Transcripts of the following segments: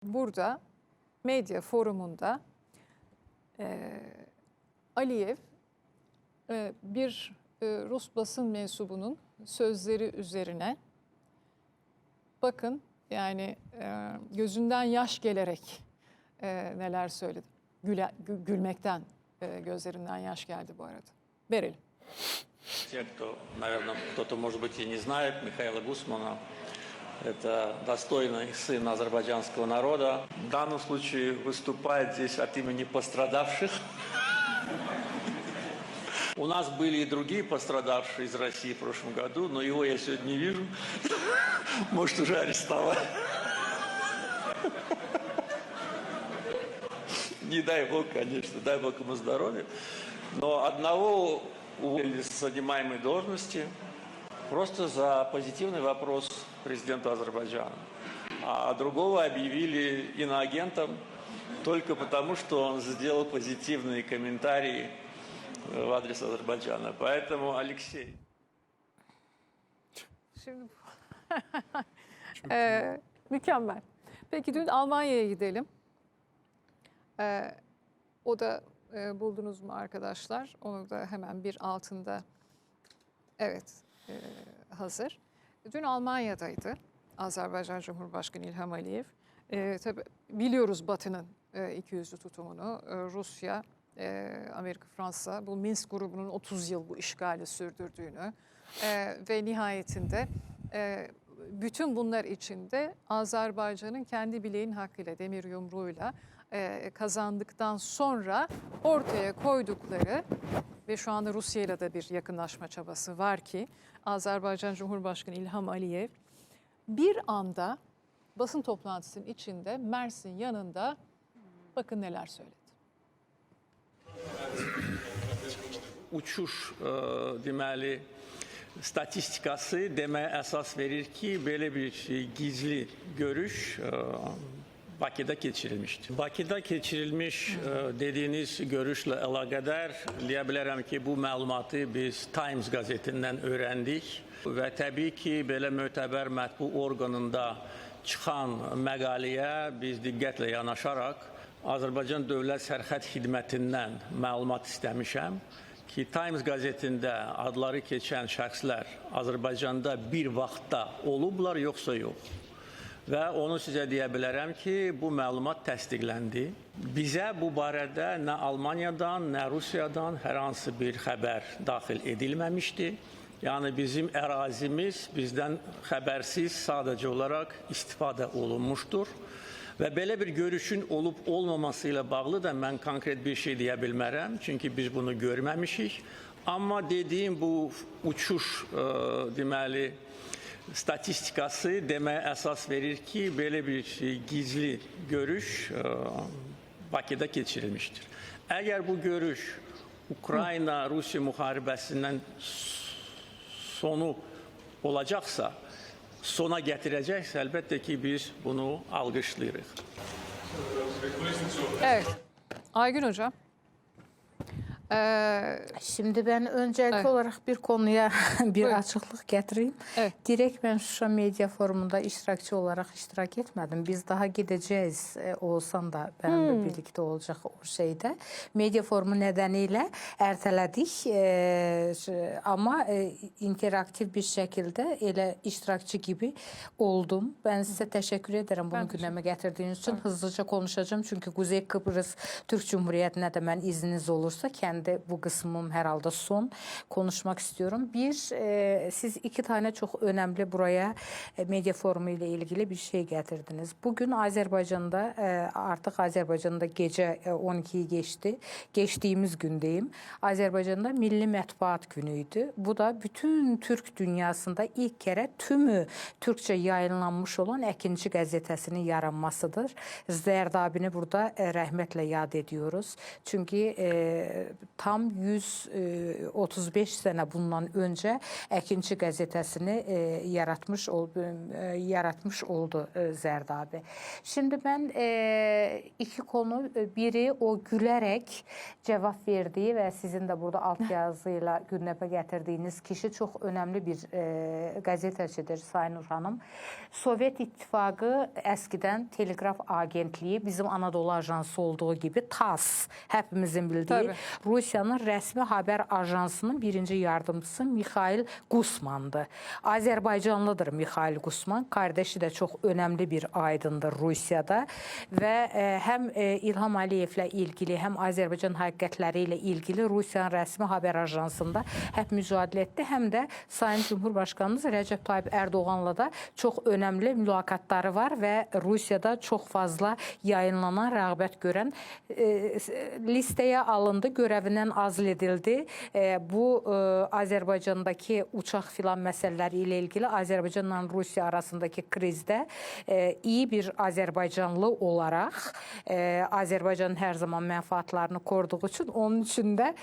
burada medya forumunda Aliyev bir Rus basın mensubunun sözleri üzerine bakın yani gözünden yaş gelerek neler söyledi. Gülmekten gözlerinden yaş geldi bu arada. Verelim. Те, кто, наверное, кто-то, может быть, и не знает Михаила Гусмана, это достойный сын азербайджанского народа. В данном случае выступает здесь от имени пострадавших. У нас были и другие пострадавшие из России в прошлом году, но его я сегодня не вижу. Может, уже арестовали. Не дай Бог, конечно, дай Бог ему здоровья. Но одного уволили с занимаемой должности просто за позитивный вопрос президенту Азербайджана. А другого объявили иноагентом только потому, что он сделал позитивные комментарии в адрес Азербайджана. Поэтому Алексей. Şimdi mükemmel. Peki dün Almanya'ya gidelim. O da buldunuz mu arkadaşlar? Onu da hemen bir altında. Evet, hazır. Dün Almanya'daydı Azerbaycan Cumhurbaşkanı İlham Aliyev. Tabii biliyoruz Batı'nın ikiyüzlü tutumunu. Rusya, Amerika, Fransa bu Minsk grubunun 30 yıl bu işgali sürdürdüğünü ve nihayetinde bütün bunlar içinde Azerbaycan'ın kendi bileğin hakkıyla, demir yumruğuyla kazandıktan sonra ortaya koydukları ve şu anda Rusya ile de bir yakınlaşma çabası var ki Azerbaycan Cumhurbaşkanı İlham Aliyev bir anda basın toplantısının içinde Mersin yanında bakın neler söyledi. Uçuş deməli statistikası demeye esas verir ki böyle bir gizli görüş Bakı'da geçirilmiştir. Bakı'da geçirilmiş dediğiniz görüşle əlaqədar deyə bilərəm ki, bu məlumatı biz Times gazetinden öğrendik ve tabii ki belə mötəbər mətbu orqanında çıxan məqaləyə biz diqqətlə yanaşaraq Azərbaycan Dövlət Sərhəd Xidmətindən məlumat istəmişəm ki, Times gazetində adları keçən şəxslər Azərbaycanda bir vaxtda olublar, yoxsa yox. Və onu sizə deyə bilərəm ki, bu məlumat təsdiqləndi. Bizə bu barədə nə Almaniyadan, nə Rusiyadan hər hansı bir xəbər daxil edilməmişdi. Yəni bizim ərazimiz bizdən xəbərsiz sadəcə olaraq istifadə olunmuşdur. Və belə bir görüşün olub olmaması ilə bağlı da mən konkret bir şey deyə bilmərəm. Çünki biz bunu görməmişik. Amma dediyim bu uçuş deməli statistikası demeye əsas verir ki, belə bir gizli görüş Bakı'da geçirilmiştir. Eğer bu görüş Ukrayna-Rusya müharibəsindən sonu olacaqsa, sona gətirəcəksə, əlbəttə ki, biz bunu alqışlayırıq. Evet, Aygün Hocam. Şimdi ben öncelikli olarak bir konuya bir açıklık getireyim. Evet. Direkt ben Şuşa Medya Forumu'nda iştirakçı olarak iştirak etmedim. Biz daha gideceğiz. Olsan da benimle birlikte olacak o şeyde. Medya Forumu nedeniyle erteledik. Ama interaktif bir şekilde ele iştirakçı gibi oldum. Ben size teşekkür ederim bunu gündeme getirdiğiniz için. Evet. Hızlıca konuşacağım. Çünkü Kuzey Kıbrıs Türk Cumhuriyeti'ne de ben izniniz olursa kendi bu kısmım herhalde son konuşmak istiyorum. Bir, siz iki tane çok önemli buraya medya forumu ile ilgili bir şey getirdiniz. Bugün Azerbaycan'da artık Azerbaycan'da gece 12'yi geçti. Geçtiğimiz gündeyim. Azerbaycan'da Milli Mətbuat Günü'ydü. Bu da bütün Türk dünyasında ilk kere tümü Türkçe yayınlanmış olan Ekinci gazetesinin yaranmasıdır. Zerdabini burada rahmetle yad ediyoruz. Çünkü tam 135 sene bundan önce Əkinçi qəzetəsini yaratmış oldu Zərdabi. Şimdi ben iki konu, biri o gülərək cevap verdiği ve sizin de burada alt yazıyla gündeme getirdiğiniz kişi çok önemli bir gazetecidir Saynur Hanım. Sovyet İttifakı eskiden Telegraf Agentliği, bizim Anadolu Ajansı olduğu gibi TASS, hepimizin bildiği, tabii, Rusiyanın resmi haber ajansının birinci yardımcısı Mikhail Gusman'dı. Azerbaycanlıdır Mikhail Gusman. Kardeşi de çok önemli bir aydındır Rusya'da ve hem İlham Aliyev'le ilgili hem Azerbaycan hakikatleriyle ilgili Rusya'nın resmi haber ajansında hep mücadele etti. Hem de Sayın Cumhurbaşkanımız Recep Tayyip Erdoğan'la da çok önemli mülakatları var ve Rusya'da çok fazla yayınlanan, rağbet gören listeye alındı, görevinden azl edildi. Bu Azerbaycan'daki uçak filan meseleleri ile ilgili Azerbaycan'la Rusya arasındaki krizde iyi bir Azerbaycanlı olarak Azerbaycan'ın her zaman menfaatlarını koruduğu için, onun için de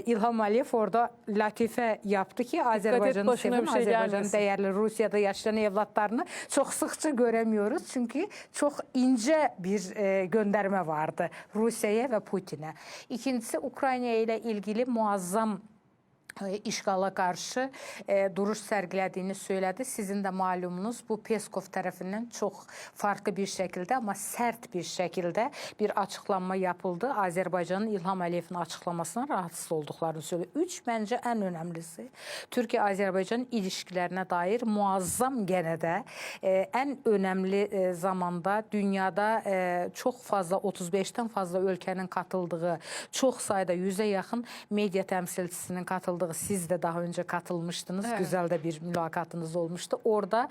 İlham Aliyev orada latife yaptı ki Azerbaycan'ı başına seven, bir şey Azerbaycan'ın gelmesin. değerli Rusya'da yaşayan evlatlarını çok sıkça göremiyoruz. Çünkü çok ince bir gönderme vardı Rusya'ya ve Putin'e. İkincisi, Ukrayna ile ilgili muazzam işgala karşı duruş sergilediğini söyledi. Sizin de malumunuz bu Peskov tarafından çok farklı bir şekilde ama sert bir şekilde bir açıklama yapıldı. Azerbaycan'ın İlham Aliyev'in açıklamasına rahatsız olduklarını söyledi. Üç, bence en önemlisi Türkiye-Azerbaycan ilişkilerine dair muazzam gene de en önemli zamanda dünyada çok fazla 35'ten fazla ülkenin katıldığı, çok sayıda 100'e yakın medya temsilcisinin katıldığı, siz de daha önce katılmıştınız. Evet. Güzel de bir mülakatınız olmuştu. Orada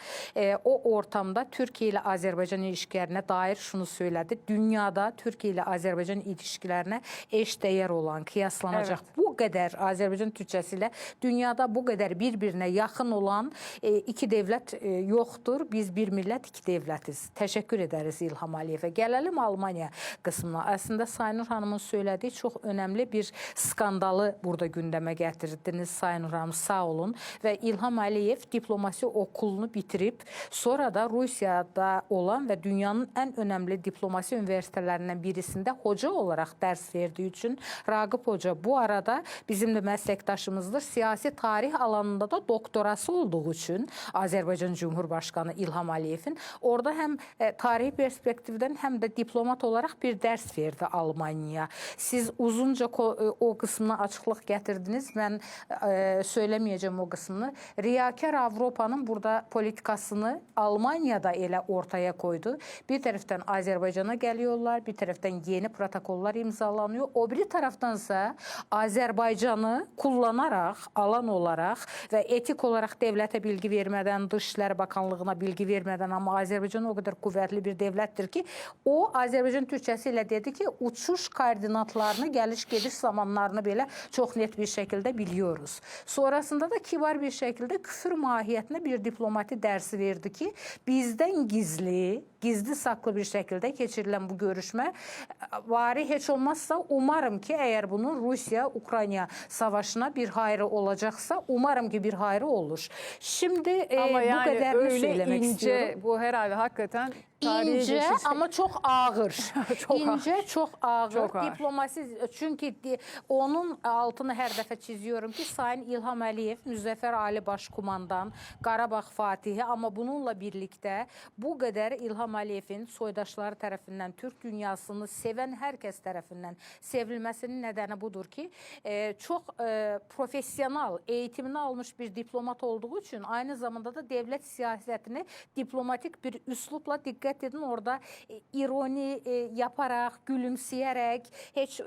o ortamda Türkiye ile Azerbaycan ilişkilerine dair şunu söyledi. Dünyada Türkiye ile Azerbaycan ilişkilerine eşdeğer olan, kıyaslanacak, evet, bu kadar Azerbaycan Türkçesiyle dünyada bu kadar birbirine yakın olan iki devlet yoktur. Biz bir millet, iki devletiz. Teşekkür ederiz İlham Aliyev'e. Gelelim Almanya kısmına. Aslında Saynur Hanım'ın söylediği çok önemli bir skandalı burada gündeme getirdiniz Saynur Hanım, sağ olun. Ve İlham Aliyev diplomasi okulunu bitirip sonra da Rusya'da olan ve dünyanın en önemli diplomasi üniversitelerinden birisinde hoca olarak ders verdiği için, Ragıp Hoca bu arada bizim de meslektaşımızdır. Siyasi tarih alanında da doktorası olduğu için Azerbaycan Cumhurbaşkanı İlham Aliyev'in orada hem tarihi perspektiften hem de diplomat olarak bir ders verdi Almanya'ya. Siz uzunca o kısmına açıklık getirdiniz. Ben söylemeyeceğim o kısmını. Riyakar Avrupa'nın burada politikasını Almanya'da ele ortaya koydu. Bir taraftan Azerbaycan'a geliyorlar, bir taraftan yeni protokoller imzalanıyor. O bir taraftansa Azerbaycan'ı kullanarak, alan olarak ve etik olarak devlete bilgi vermeden, Dışişleri Bakanlığı'na bilgi vermeden, ama Azerbaycan o kadar kuvvetli bir devlettir ki o Azerbaycan Türkçesiyle dedi ki uçuş koordinatlarını, geliş-geliş zamanlarını bile çok net bir şekilde biliyoruz. Sonrasında da kibar bir şekilde küfür mahiyetine bir diplomati dersi verdi ki bizden gizli saklı bir şekilde geçirilen bu görüşme bari hiç olmazsa umarım ki eğer bunun Rusya-Ukrayna savaşına bir hayrı olacaksa umarım ki bir hayrı olur. Şimdi ama yani bu kadarını öyle söylemek ince, istiyorum. bu herhalde hakikaten İnce ama çok ağır. Çok İnce, ağır. çok ağır. Çok ağır. Diplomasi, çünkü onun altını her dəfə çiziyorum ki Sayın İlham Aliyev, Müzəffər Ali Başkumandan, Qarabağ Fatihi, ama bununla birlikte bu kadar İlham Aliyev'in soydaşları tarafından, Türk dünyasını seven herkes tarafından sevilmesinin nedeni budur ki çok profesyonel, eğitimini almış bir diplomat olduğu için aynı zamanda da devlet siyasetini diplomatik bir üslupla, dikkat edin, orada ironi yaparak, gülümseyerek, hiç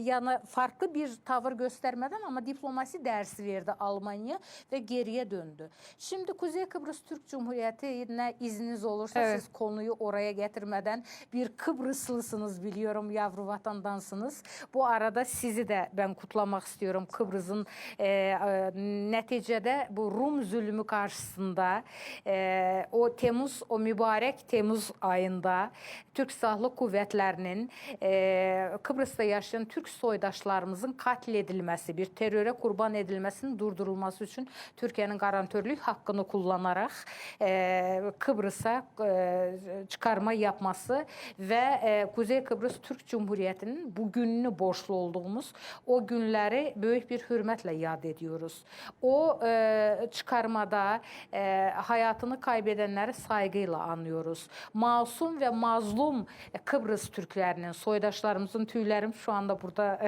yani farklı bir tavır göstermeden ama diplomasi dersi verdi Almanya ve geriye döndü. Şimdi Kuzey Kıbrıs Türk Cumhuriyeti'ne izniniz olursa, evet, siz konuyu oraya getirmeden, bir Kıbrıslısınız biliyorum, yavru vatandansınız. Bu arada sizi de ben kutlamak istiyorum. Kıbrıs'ın neticede bu Rum zulmü karşısında o mübarek Temmuz Temmuz ayında Türk Silahlı Qüvvətlərinin Kıbrıs'ta yaşayan Türk soydaşlarımızın katl edilmesi, bir teröre kurban edilmesinin durdurulması için Türkiye'nin garantörlük hakkını kullanarak Kıbrıs'a çıkarma yapması ve Kuzey Kıbrıs Türk Cumhuriyeti'nin bu gününü borçlu olduğumuz o günleri büyük bir hürmetle yad ediyoruz. O çıkarmada hayatını kaybedenleri saygıyla anıyoruz. Masum ve mazlum Kıbrıs Türklerinin, soydaşlarımızın, tüylerim şu anda burada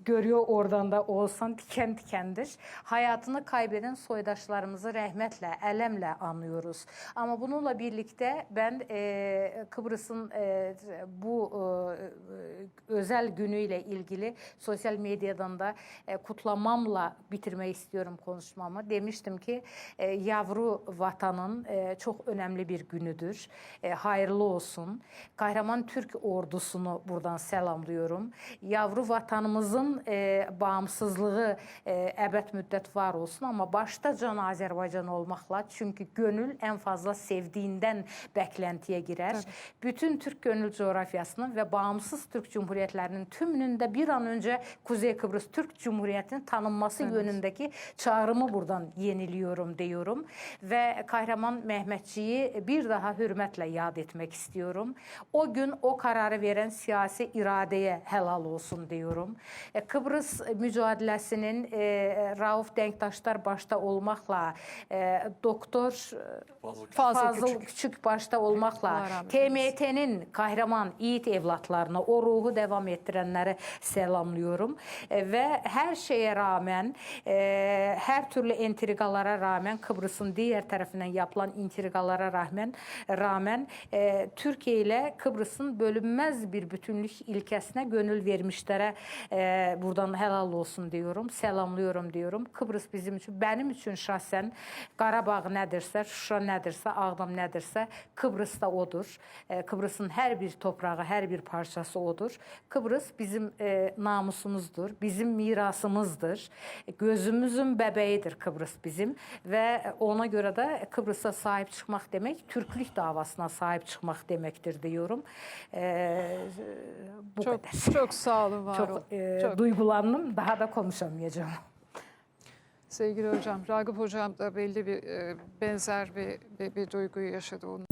görüyor, oradan da olsan diken dikendir. Hayatını kaybeden soydaşlarımızı rahmetle, elemle anıyoruz. Ama bununla birlikte ben Kıbrıs'ın bu özel günüyle ilgili sosyal medyadan da kutlamamla bitirmek istiyorum konuşmamı. Demiştim ki yavru vatanın çok önemli bir günüdür. Hayırlı olsun. Kahraman Türk ordusunu buradan selamlıyorum. Yavru vatanımızın bağımsızlığı ebed müddet var olsun ama baştaca Azerbaycan olmakla, çünkü gönül en fazla sevdiğinden beklentiye girer. Tabii. Bütün Türk gönül coğrafyasının ve bağımsız Türk Cumhuriyetlerinin tümünün de bir an önce Kuzey Kıbrıs Türk Cumhuriyeti'nin tanınması yönündeki çağrımı buradan yeniliyorum diyorum. Ve Kahraman Mehmetçiği bir daha hürmetle yad etmek istiyorum. O gün o kararı veren siyasi iradeye helal olsun diyorum. Kıbrıs mücadelesinin Rauf Denktaşlar başta olmakla, Doktor Fazıl Küçük başta olmakla, TMT'nin kahraman yiğit evlatlarına, o ruhu devam ettirenlere selamlıyorum. Ve her şeye rağmen, her türlü entrigalara rağmen, Kıbrıs'ın diğer tarafından yapılan intrigalara rağmen Türkiye ile Kıbrıs'ın bölünmez bir bütünlük ilkesine gönül vermişlere buradan helal olsun diyorum, selamlıyorum diyorum. Kıbrıs bizim için, benim için şahsen Qarabağ nedirse, Şuşa nedirse, Ağdam nedirse, Kıbrıs da odur. Kıbrıs'ın her bir toprağı, her bir parçası odur. Kıbrıs bizim namusumuzdur, bizim mirasımızdır. Gözümüzün bebeğidir Kıbrıs bizim ve ona göre de Kıbrıs'a sahip çıkmak demek, Türklük davasına sahip çıkmak demektir diyorum. Bu kadar. Çok sağ olun, var olun. Çok duygulandım, daha da konuşamayacağım. Sevgili hocam, Ragıp hocam da belli bir benzer bir duyguyu yaşadı. Onun